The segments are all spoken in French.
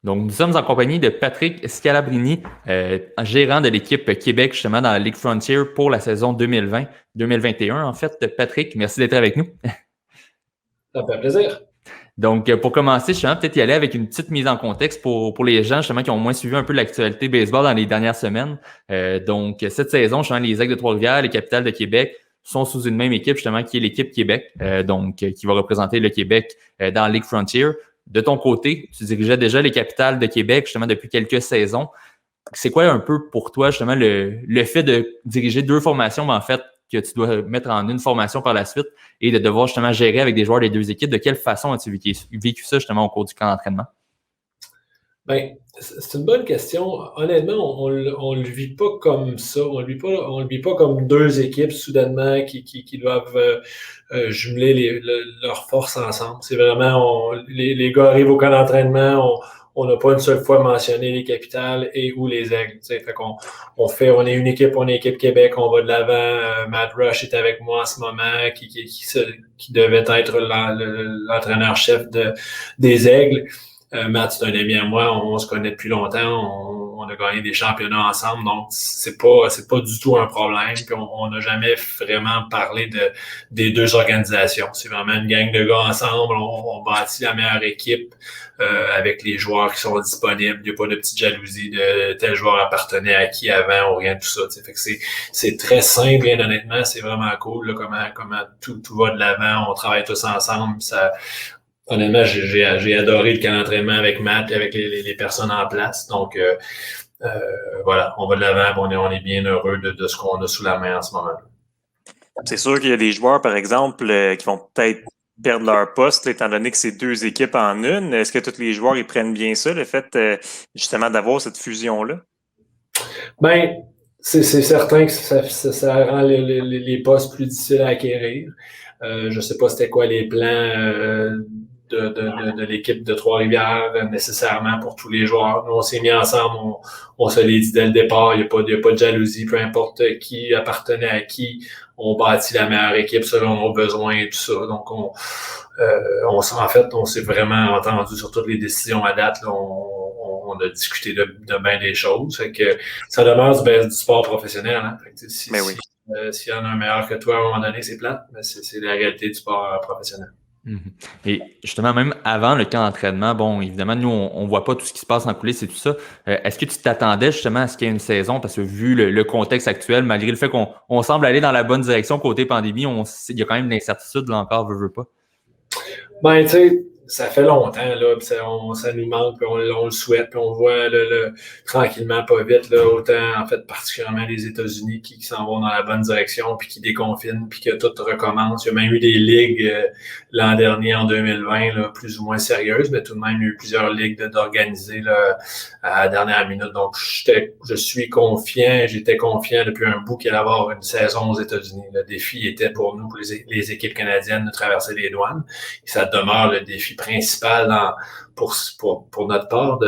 Donc, nous sommes en compagnie de Patrick Scalabrini, gérant de l'équipe Québec, justement, dans la Ligue Frontier pour la saison 2020-2021. En fait, Patrick, merci d'être avec nous. Ça fait plaisir. Donc, pour commencer, justement, peut-être y aller avec une petite mise en contexte pour les gens, justement, qui ont moins suivi un peu l'actualité baseball dans les dernières semaines. Donc, cette saison, justement, les Aigles de Trois-Rivières, les Capitales de Québec sont sous une même équipe, justement, qui est l'équipe Québec, qui va représenter le Québec dans la Ligue Frontier. De ton côté, tu dirigeais déjà les Capitales de Québec, justement, depuis quelques saisons. C'est quoi un peu pour toi, justement, le fait de diriger deux formations, mais en fait, que tu dois mettre en une formation par la suite et de devoir justement gérer avec des joueurs des deux équipes? De quelle façon as-tu vécu ça, justement, au cours du camp d'entraînement? Ben, c'est une bonne question. Honnêtement, on le vit pas comme ça. On le vit pas comme deux équipes soudainement qui doivent jumeler leurs forces ensemble. C'est vraiment, les gars arrivent au camp d'entraînement, on n'a pas une seule fois mentionné les Capitales et ou les Aigles. Fait qu'on on est une équipe, on est équipe Québec, on va de l'avant. Matt Rush est avec moi en ce moment, qui devait être l'entraîneur-chef des Aigles. Matt, c'est un ami à moi, on se connaît depuis longtemps, on a gagné des championnats ensemble, donc c'est pas du tout un problème. Puis on n'a jamais vraiment parlé des deux organisations. C'est vraiment une gang de gars ensemble, on bâtit la meilleure équipe avec les joueurs qui sont disponibles. Il n'y a pas de petite jalousie de tel joueur appartenait à qui avant ou rien de tout ça. Fait que c'est très simple, bien honnêtement, c'est vraiment cool là, comment tout va de l'avant, on travaille tous ensemble, ça. Honnêtement, j'ai adoré le camp d'entraînement avec Matt et avec les personnes en place. Donc, voilà, on va de l'avant, on est bien heureux de ce qu'on a sous la main en ce moment. C'est sûr qu'il y a des joueurs, par exemple, qui vont peut-être perdre leur poste, étant donné que c'est deux équipes en une. Est-ce que tous les joueurs ils prennent bien ça, le fait justement d'avoir cette fusion-là? Ben, c'est certain que ça rend les postes plus difficiles à acquérir. Je ne sais pas c'était quoi les plans de l'équipe de Trois-Rivières nécessairement pour tous les joueurs. Nous, on s'est mis ensemble, on se l'est dit dès le départ, il n'y a pas de jalousie, peu importe qui appartenait à qui, on bâtit la meilleure équipe selon nos besoins et tout ça. Donc, en fait, on s'est vraiment entendu sur toutes les décisions à date. Là, on a discuté de bien des choses. Fait que ça demeure du sport professionnel. Hein? Fait que, Mais oui. s'il y en a un meilleur que toi à un moment donné, c'est plate, mais c'est la réalité du sport professionnel. Et justement, même avant le camp d'entraînement, bon, évidemment, nous, on voit pas tout ce qui se passe en coulisses et tout ça. Est-ce que tu t'attendais justement à ce qu'il y ait une saison? Parce que vu le contexte actuel, malgré le fait qu'on semble aller dans la bonne direction côté pandémie, il y a quand même de l'incertitude là encore, veut pas. Ben, tu sais, ça fait longtemps, là, ça nous manque, puis on le souhaite, puis on voit tranquillement, pas vite, là, autant, en fait, particulièrement les États-Unis qui s'en vont dans la bonne direction, puis qui déconfinent, puis que tout recommence. Il y a même eu des ligues l'an dernier, en 2020, là, plus ou moins sérieuses, mais tout de même, il y a eu plusieurs ligues d'organiser là, à la dernière minute. Donc, je suis confiant, j'étais confiant depuis un bout qu'il allait y avoir une saison aux États-Unis. Le défi était pour nous, pour les équipes canadiennes, de traverser les douanes. Et ça demeure le défi principal pour notre part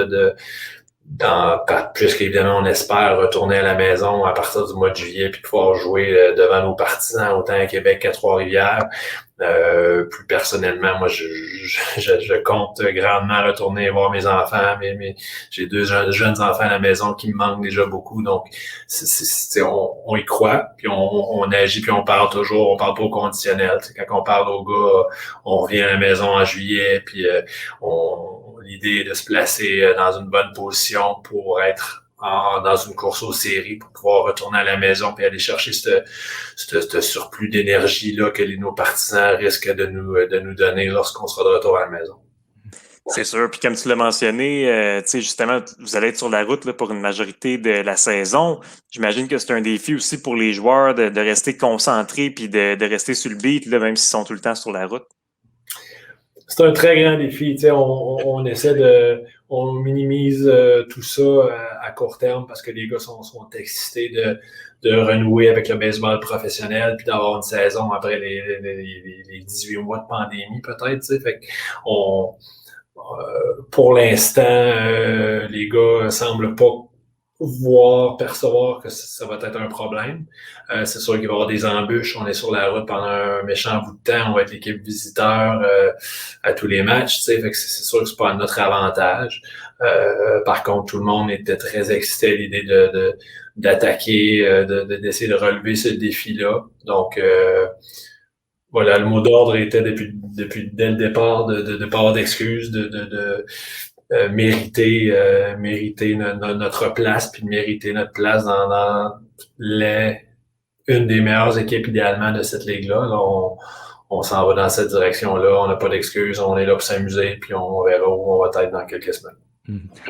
puisqu'évidemment on espère retourner à la maison à partir du mois de juillet puis pouvoir jouer devant nos partisans autant à Québec qu'à Trois-Rivières. Plus personnellement, moi je compte grandement retourner voir mes enfants, mais j'ai deux jeunes enfants à la maison qui me manquent déjà beaucoup, donc on y croit, puis on agit, puis on parle pas au conditionnel. Quand on parle aux gars, on revient à la maison en juillet, puis l'idée est de se placer dans une bonne position pour être dans une course aux séries, pour pouvoir retourner à la maison et aller chercher ce surplus d'énergie-là que nos partisans risquent de nous donner lorsqu'on sera de retour à la maison. C'est sûr. Puis comme tu l'as mentionné, tu sais, justement, vous allez être sur la route là, pour une majorité de la saison. J'imagine que c'est un défi aussi pour les joueurs de rester concentrés puis de rester sur le beat, là, même s'ils sont tout le temps sur la route. C'est un très grand défi. On essaie on minimise tout ça à court terme parce que les gars sont excités de renouer avec le baseball professionnel puis d'avoir une saison après les 18 mois de pandémie peut-être. Fait pour l'instant, les gars semblent pas percevoir que ça va être un problème. C'est sûr qu'il va y avoir des embûches. On est sur la route pendant un méchant bout de temps. On va être l'équipe visiteur à tous les matchs. Fait que c'est sûr que c'est pas à notre avantage. Par contre, tout le monde était très excité à l'idée d'attaquer, d'essayer de relever ce défi-là. Donc, voilà, le mot d'ordre était dès le départ de pas avoir d'excuses, mériter notre place, puis de mériter notre place dans une des meilleures équipes idéalement de cette ligue-là. Là, on s'en va dans cette direction-là, on n'a pas d'excuses, on est là pour s'amuser, puis on verra où on va être dans quelques semaines.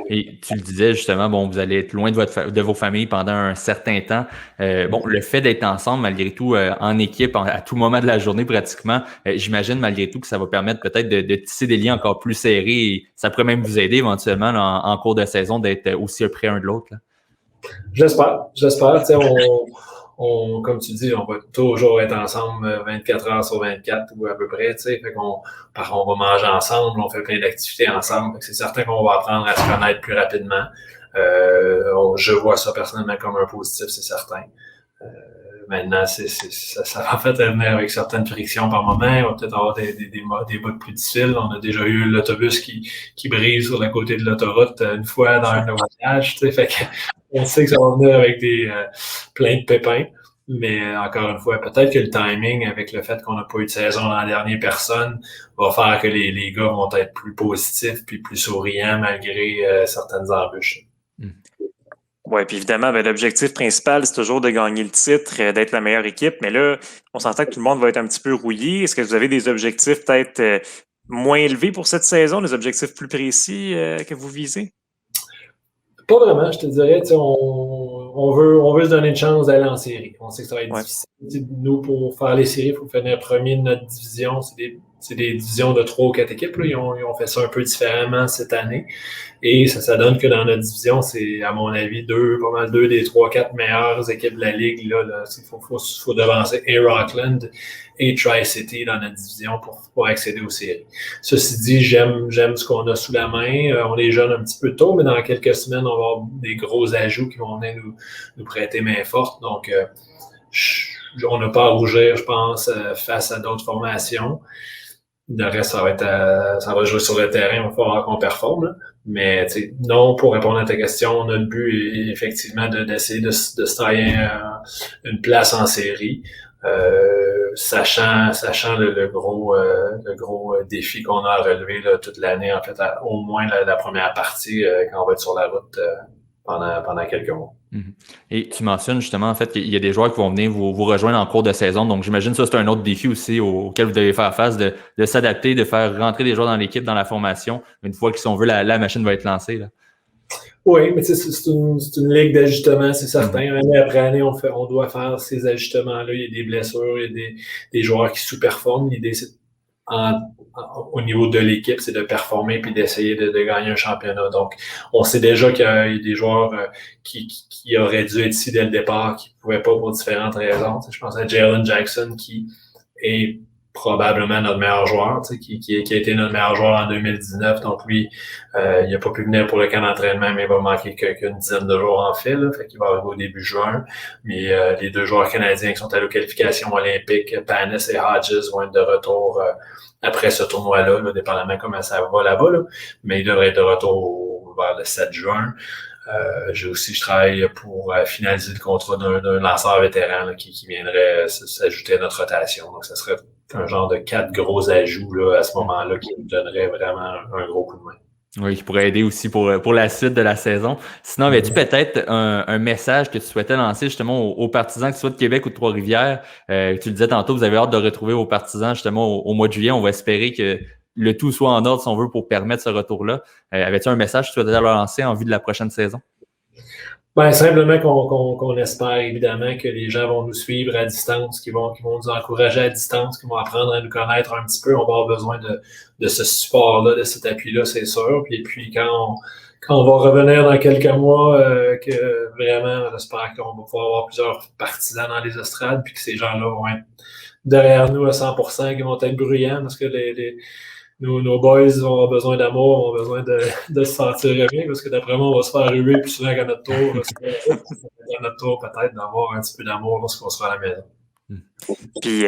Et tu le disais justement, bon, vous allez être loin de vos familles pendant un certain temps. Bon, le fait d'être ensemble, malgré tout, en équipe, à tout moment de la journée pratiquement, j'imagine malgré tout que ça va permettre peut-être de tisser des liens encore plus serrés. Et ça pourrait même vous aider éventuellement là, en cours de saison d'être aussi près un de l'autre. Là. J'espère. Comme tu dis, on va toujours être ensemble 24 heures sur 24 ou à peu près, fait qu'on on va manger ensemble, on fait plein d'activités ensemble. C'est certain qu'on va apprendre à se connaître plus rapidement. Je vois ça personnellement comme un positif, c'est certain. Maintenant, ça va en fait venir avec certaines frictions par moment. On va peut-être avoir des bouts plus difficiles. On a déjà eu l'autobus qui brise sur le côté de l'autoroute une fois dans un voyage. Fait que on sait que ça va venir avec plein de pépins. Mais encore une fois, peut-être que le timing, avec le fait qu'on n'a pas eu de saison l'an dernier, personne, va faire que les gars vont être plus positifs puis plus souriants malgré certaines embûches. Oui, puis évidemment, l'objectif principal, c'est toujours de gagner le titre, d'être la meilleure équipe. Mais là, on s'entend que tout le monde va être un petit peu rouillé. Est-ce que vous avez des objectifs peut-être moins élevés pour cette saison, des objectifs plus précis que vous visez? Pas vraiment, je te dirais. On veut se donner une chance d'aller en série. On sait que ça va être difficile. Nous, pour faire les séries, il faut finir premier de notre division. C'est des divisions de 3 ou 4 équipes. Là. Ils ont fait ça un peu différemment cette année. Et ça donne que dans notre division, c'est, à mon avis, pas mal deux des 3-4 meilleures équipes de la Ligue. Il faut devancer Rockland et Tri-City dans notre division pour accéder aux séries. Ceci dit, j'aime ce qu'on a sous la main. On est jeunes un petit peu tôt, mais dans quelques semaines, on va avoir des gros ajouts qui vont venir nous prêter main forte. Donc, on n'a pas à rougir, je pense, face à d'autres formations. Le reste, ça va jouer sur le terrain, il va falloir qu'on performe. Là. Mais non, pour répondre à ta question, notre but est effectivement d'essayer de se tailler une place en série, sachant le gros défi qu'on a à relever là, toute l'année, en fait, au moins la première partie quand on va être sur la route pendant quelques mois. Et tu mentionnes justement en fait qu'il y a des joueurs qui vont venir vous rejoindre en cours de saison. Donc j'imagine que ça c'est un autre défi aussi auquel vous devez faire face, de s'adapter, de faire rentrer des joueurs dans l'équipe, dans la formation, une fois que si on veut la machine va être lancée. Là. Oui, mais c'est une ligue d'ajustement, c'est certain. Année après année, on doit faire ces ajustements-là. Il y a des blessures, il y a des joueurs qui sous-performent. L'idée, c'est au niveau de l'équipe, c'est de performer puis d'essayer de gagner un championnat. Donc, on sait déjà qu'il y a des joueurs qui auraient dû être ici dès le départ, qui ne pouvaient pas pour différentes raisons. Je pense à Jalen Jackson, qui est probablement notre meilleur joueur, qui a été notre meilleur joueur en 2019. Donc, lui, il n'a pas pu venir pour le camp d'entraînement, mais il va manquer qu'une dizaine de jours en fait. Fait qu'il va arriver au début juin. Mais les 2 joueurs canadiens qui sont allés aux qualifications olympiques, Panis et Hodges, vont être de retour après ce tournoi-là, dépendamment comment ça va là-bas. Là. Mais ils devraient être de retour vers le 7 juin. Je travaille pour finaliser le contrat d'un lanceur vétéran là, qui viendrait s'ajouter à notre rotation. Donc, ça serait un genre de 4 gros ajouts là, à ce moment-là qui nous donnerait vraiment un gros coup de main. Oui, qui pourrait aider aussi pour la suite de la saison. Sinon, avais-tu peut-être un message que tu souhaitais lancer justement aux partisans, que ce soit de Québec ou de Trois-Rivières? Tu le disais tantôt, vous avez hâte de retrouver vos partisans justement au mois de juillet. On va espérer que le tout soit en ordre, si on veut, pour permettre ce retour-là. Avais-tu un message que tu souhaitais leur lancer en vue de la prochaine saison? Simplement qu'on espère évidemment que les gens vont nous suivre à distance, qui vont nous encourager à distance, qui vont apprendre à nous connaître un petit peu. On va avoir besoin de ce support-là, de cet appui-là, c'est sûr. Puis quand on va revenir dans quelques mois, que vraiment, j'espère qu'on va pouvoir avoir plusieurs partisans dans les estrades, puis que ces gens-là vont être derrière nous à 100%, qui vont être bruyants, parce que nos boys vont avoir besoin d'amour, vont avoir besoin de se sentir bien, parce que d'après moi, on va se faire ruer plus souvent qu'à notre tour. À notre tour, peut-être, d'avoir un petit peu d'amour lorsqu'on sera à la maison. Puis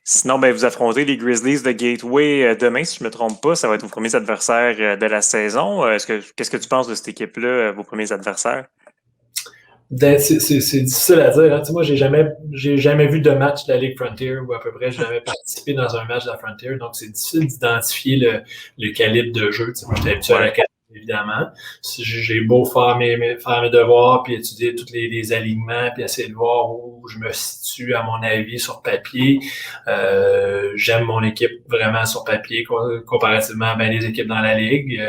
sinon, ben, vous affrontez les Grizzlies de Gateway demain, si je ne me trompe pas. Ça va être vos premiers adversaires de la saison. Qu'est-ce que tu penses de cette équipe-là, vos premiers adversaires? C'est difficile à dire. Hein. Moi, j'ai jamais vu de match de la Ligue Frontier ou à peu près, j'ai jamais participé dans un match de la Frontier. Donc, c'est difficile d'identifier le calibre de jeu. Moi, j'étais habitué à l'académie, évidemment. J'ai beau faire mes devoirs, puis étudier tous les alignements, puis essayer de voir où je me situe, à mon avis, sur papier. J'aime mon équipe vraiment sur papier, comparativement à bien les équipes dans la Ligue.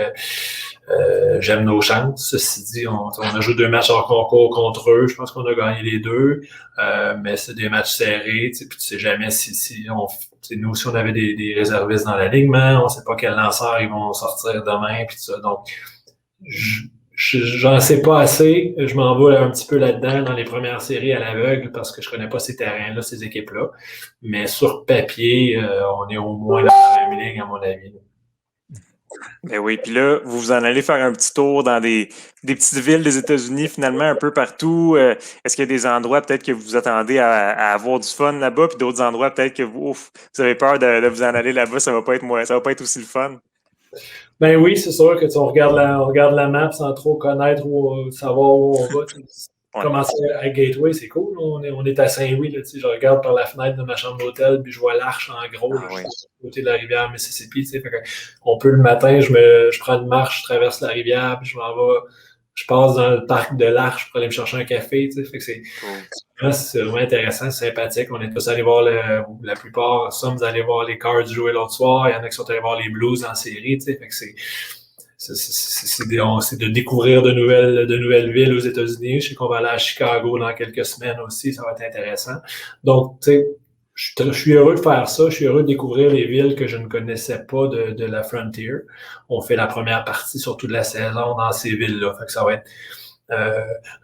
J'aime nos chances. Ceci dit, on a joué 2 matchs hors concours contre eux. Je pense qu'on a gagné les 2. Mais c'est des matchs serrés. Puis tu sais jamais si nous aussi on avait des réservistes dans l'alignement. On sait pas quels lanceurs ils vont sortir demain. Puis tout ça. Donc, j'en sais pas assez. Je m'en vais un petit peu là-dedans dans les premières séries à l'aveugle parce que je connais pas ces terrains-là, ces équipes-là. Mais sur papier, on est au moins dans la même ligne, à mon avis. Ben oui, puis là, vous en allez faire un petit tour dans des petites villes des États-Unis, finalement, un peu partout. Est-ce qu'il y a des endroits peut-être que vous attendez à avoir du fun là-bas, puis d'autres endroits peut-être que vous avez peur de vous en aller là-bas, ça va pas être aussi le fun? Ben oui, c'est sûr que on regarde la map sans trop connaître ou savoir où on va. Commencer à Gateway, c'est cool. On est à Saint-Louis. Là, je regarde par la fenêtre de ma chambre d'hôtel puis je vois l'Arche en gros. Je suis à côté de la rivière Mississippi. On peut le matin, je prends une marche, je traverse la rivière puis je m'en vais. Je passe dans le parc de l'Arche pour aller me chercher un café. Fait que c'est vraiment intéressant, c'est sympathique. On est tous allés voir la plupart sommes allés voir les Cards jouer l'autre soir. Il y en a qui sont allés voir les Blues en série. Fait que c'est de découvrir de nouvelles villes aux États-Unis. Je sais qu'on va aller à Chicago dans quelques semaines aussi, ça va être intéressant. Donc, tu sais, je suis heureux de faire ça. Je suis heureux de découvrir les villes que je ne connaissais pas de la Frontier. On fait la première partie, surtout de la saison, dans ces villes-là. Fait que ça va être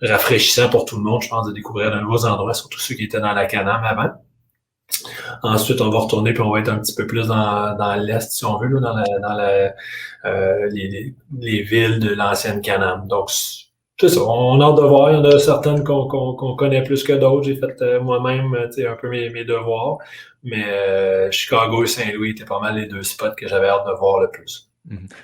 rafraîchissant pour tout le monde, je pense, de découvrir de nouveaux endroits, surtout ceux qui étaient dans la Can-Am avant. Ensuite, on va retourner puis on va être un petit peu plus dans l'Est, si on veut, là, dans les villes de l'ancienne Can-Am. Donc, c'est ça. On a hâte de voir. Il y en a certaines qu'on connaît plus que d'autres. J'ai fait moi-même un peu mes devoirs. Mais Chicago et Saint-Louis étaient pas mal les 2 spots que j'avais hâte de voir le plus.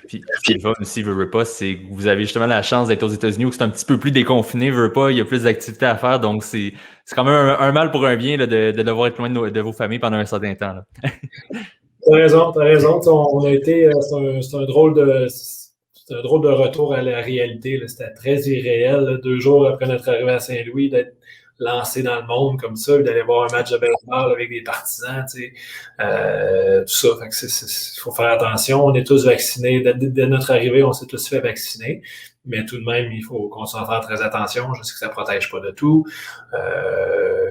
Puis le fun aussi, veut pas, c'est que vous avez justement la chance d'être aux États-Unis où c'est un petit peu plus déconfiné, veut pas, il y a plus d'activités à faire, donc c'est quand même un mal pour un bien là, de devoir être loin de vos familles pendant un certain temps. Là. T'as raison. On a été, c'est un drôle de retour à la réalité. Là. C'était très irréel, là, 2 jours après notre arrivée à Saint-Louis, d'être lancé dans le monde comme ça, d'aller voir un match de baseball avec des partisans, tout ça. Fait que il faut faire attention. On est tous vaccinés. Dès notre arrivée, on s'est tous fait vacciner. Mais tout de même, il faut qu'on s'en fasse très attention. Je sais que ça protège pas de tout.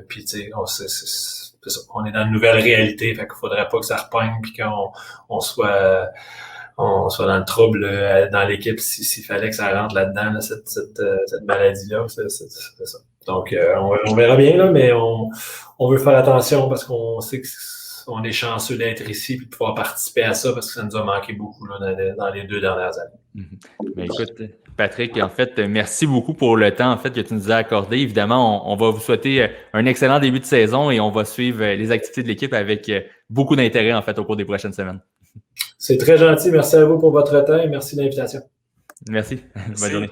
Puis, tu sais, on est dans une nouvelle réalité. Fait qu'il faudrait pas que ça repogne puis qu'on soit dans le trouble dans l'équipe s'il fallait que ça rentre là-dedans, là, cette maladie-là. C'est ça. Donc, on verra bien, là, mais on veut faire attention parce qu'on sait qu'on est chanceux d'être ici et de pouvoir participer à ça parce que ça nous a manqué beaucoup là, dans les 2 dernières années. Mais écoute, Patrick, en fait, merci beaucoup pour le temps en fait, que tu nous as accordé. Évidemment, on va vous souhaiter un excellent début de saison et on va suivre les activités de l'équipe avec beaucoup d'intérêt en fait au cours des prochaines semaines. C'est très gentil. Merci à vous pour votre temps et merci de l'invitation. Merci. Bonne journée.